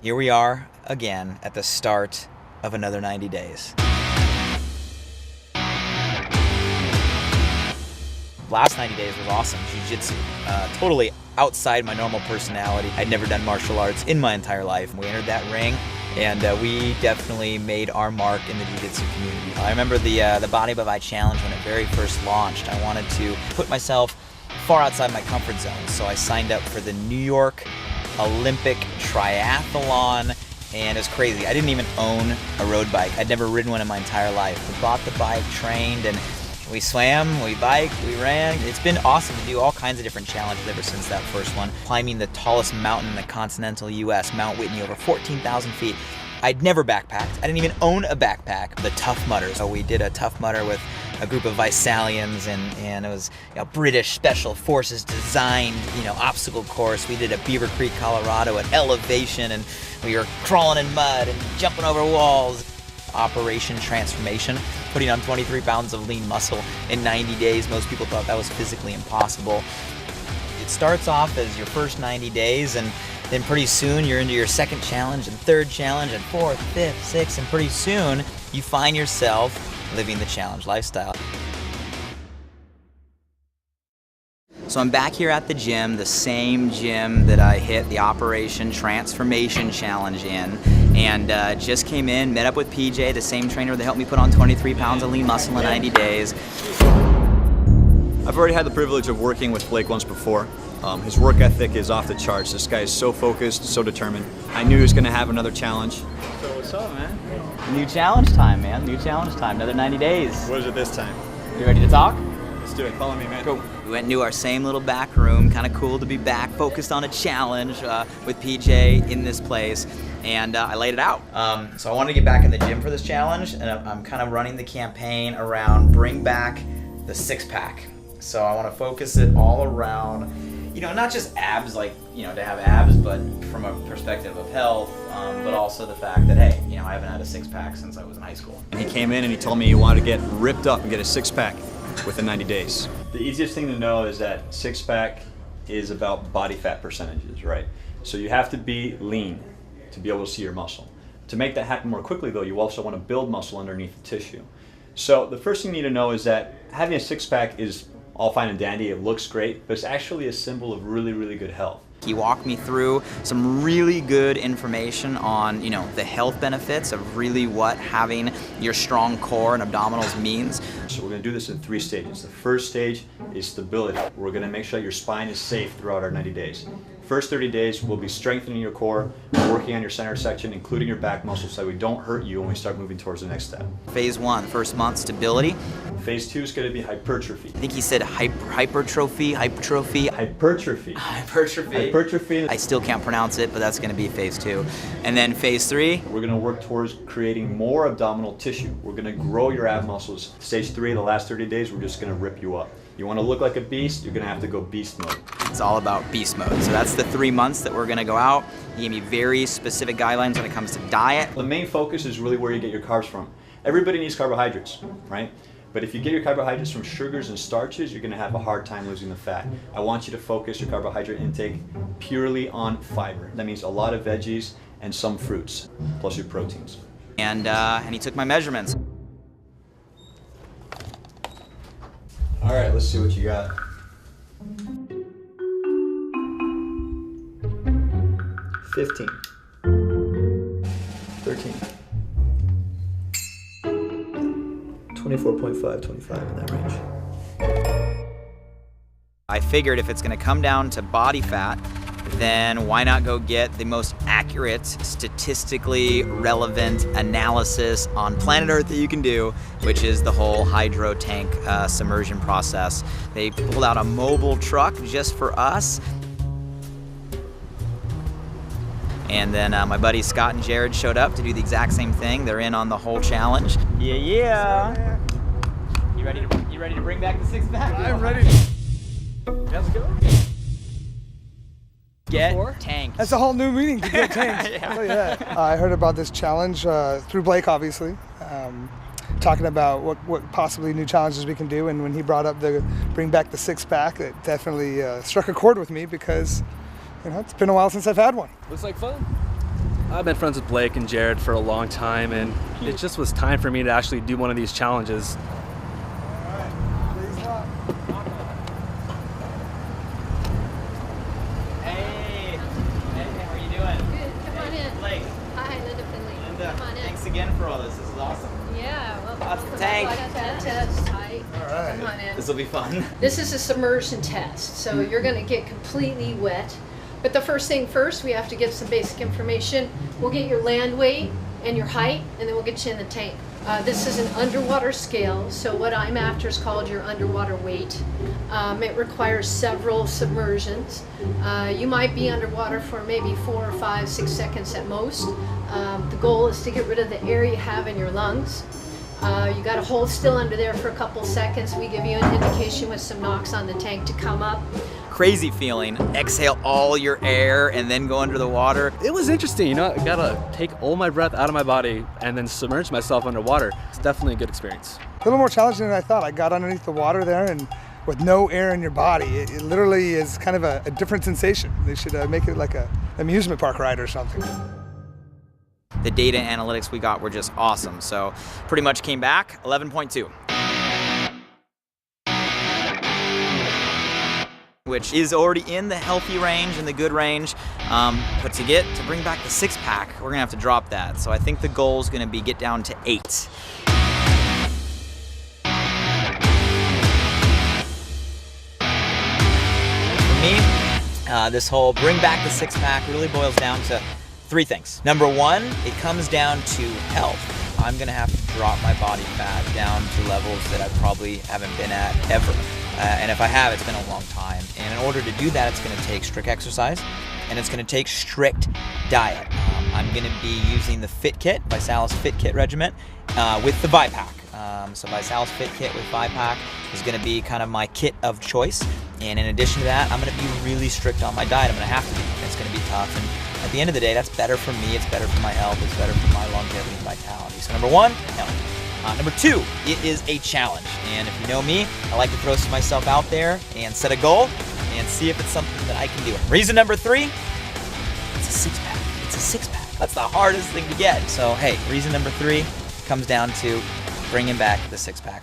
Here we are again at the start of another 90 days. Last 90 days was awesome. Jiu Jitsu, totally outside my normal personality. I'd never done martial arts in my entire life. We entered that ring, and we definitely made our mark in the Jiu Jitsu community. I remember the Body by Challenge when it very first launched. I wanted to put myself far outside my comfort zone, so I signed up for the New York Olympic Triathlon, and it was crazy. I didn't even own a road bike. I'd never ridden one in my entire life. We bought the bike, trained, and we swam, we biked, we ran. It's been awesome to do all kinds of different challenges ever since that first one. Climbing the tallest mountain in the continental US, Mount Whitney, over 14,000 feet. I'd never backpacked. I didn't even own a backpack. The Tough Mudders. So we did a Tough Mudder with a group of Visalians, and it was British Special Forces designed obstacle course. We did a Beaver Creek, Colorado at elevation, and we were crawling in mud and jumping over walls. Operation Transformation, putting on 23 pounds of lean muscle in 90 days. Most people thought that was physically impossible. It starts off as your first 90 days, and then pretty soon you're into your second challenge and third challenge and fourth, fifth, sixth, and pretty soon you find yourself living the challenge lifestyle. So I'm back here at the gym, the same gym that I hit the Operation Transformation Challenge in, and just came in, met up with PJ, the same trainer that helped me put on 23 pounds of lean muscle in 90 days. I've already had the privilege of working with Blake once before. His work ethic is off the charts. This guy is so focused, so determined. I knew he was going to have another challenge. So what's up, man? New challenge time, man. New challenge time. Another 90 days. What is it this time? You ready to talk? Let's do it. Follow me, man. Cool. We went into our same little back room. Kind of cool to be back, focused on a challenge with PJ in this place. And I laid it out. So I wanted to get back in the gym for this challenge, and I'm kind of running the campaign around bring back the six-pack. So I want to focus it all around, not just abs, to have abs, but from a perspective of health, but also the fact that, hey, I haven't had a six-pack since I was in high school. And he came in and he told me he wanted to get ripped up and get a six-pack within 90 days. The easiest thing to know is that six-pack is about body fat percentages, right? So you have to be lean to be able to see your muscle. To make that happen more quickly, though, you also want to build muscle underneath the tissue. So the first thing you need to know is that having a six-pack is all fine and dandy, it looks great, but it's actually a symbol of really, really good health. He walked me through some really good information on, the health benefits of really what having your strong core and abdominals means. So we're going to do this in 3 stages. The first stage is stability. We're going to make sure your spine is safe throughout our 90 days. First 30 days, we'll be strengthening your core, working on your center section, including your back muscles, so we don't hurt you when we start moving towards the next step. Phase 1, first month, stability. Phase 2 is going to be hypertrophy. I think he said hypertrophy. Hypertrophy. Hypertrophy. I still can't pronounce it, but that's going to be phase 2. And then phase 3. We're going to work towards creating more abdominal tissue. We're going to grow your ab muscles. Stage 3, the last 30 days, we're just going to rip you up. You want to look like a beast, you're going to have to go beast mode. It's all about beast mode. So that's the 3 months that we're going to go out. He gave me very specific guidelines when it comes to diet. The main focus is really where you get your carbs from. Everybody needs carbohydrates, right? But if you get your carbohydrates from sugars and starches, you're going to have a hard time losing the fat. I want you to focus your carbohydrate intake purely on fiber. That means a lot of veggies and some fruits, plus your proteins. And he took my measurements. All right, let's see what you got. 15. 13. 24.5, 25 in that range. I figured if it's going to come down to body fat, then why not go get the most accurate, statistically relevant analysis on planet Earth that you can do, which is the whole hydro tank submersion process. They pulled out a mobile truck just for us. And then my buddies Scott and Jared showed up to do the exact same thing. They're in on the whole challenge. Yeah. You ready to bring back the six-pack? I'm ready. Let's go. Get tanked. That's a whole new meaning, to get tanked. Yeah. I'll tell you that. I heard about this challenge through Blake, obviously, talking about what possibly new challenges we can do. And when he brought up the bring back the six-pack, it definitely struck a chord with me because it's been a while since I've had one. Looks like fun. I've been friends with Blake and Jared for a long time, and it just was time for me to actually do one of these challenges. Hey, how are you doing? Good. Come on in. Blake. Hi, Linda Finley. Linda, Come on in. thanks again for all this. This is awesome. Yeah, well, That's the welcome. tank. I got that test. Hi. All right. Come on in. This will be fun. This is a submersion test, so you're going to get completely wet. But the first thing first, we have to get some basic information. We'll get your land weight and your height, and then we'll get you in the tank. This is an underwater scale, so what I'm after is called your underwater weight. It requires several submersions. You might be underwater for maybe 4 or 5, 6 seconds at most. The goal is to get rid of the air you have in your lungs. You got to hold still under there for a couple seconds. We give you an indication with some knocks on the tank to come up. Crazy feeling. Exhale all your air and then go under the water. It was interesting, you know, I gotta take all my breath out of my body and then submerge myself underwater. It's definitely a good experience. A little more challenging than I thought. I got underneath the water there, and with no air in your body, it literally is kind of a different sensation. They should make it like an amusement park ride or something. The data analytics we got were just awesome. So pretty much came back 11.2. Which is already in the healthy range, in the good range. But to bring back the 6-pack, we're gonna have to drop that. So I think the goal is gonna be get down to 8. For me, this whole bring back the 6-pack really boils down to 3 things. Number 1, it comes down to health. I'm gonna have to drop my body fat down to levels that I probably haven't been at ever. And if I have, it's been a long time. And in order to do that, it's gonna take strict exercise, and it's gonna take strict diet. I'm gonna be using the Fit Kit, Visalis Fit Kit regiment, with the ViPack. So Visalis Fit Kit with ViPack is gonna be kind of my kit of choice. And in addition to that, I'm gonna be really strict on my diet. I'm gonna have to be. It's gonna be tough. And at the end of the day, that's better for me, it's better for my health, it's better for my longevity and vitality. So number 1, health. Number 2, it is a challenge. And if you know me, I like to throw myself out there and set a goal and see if it's something that I can do. Reason number 3, it's a 6-pack. It's a 6-pack. That's the hardest thing to get. So hey, reason number 3 comes down to bringing back the 6-pack.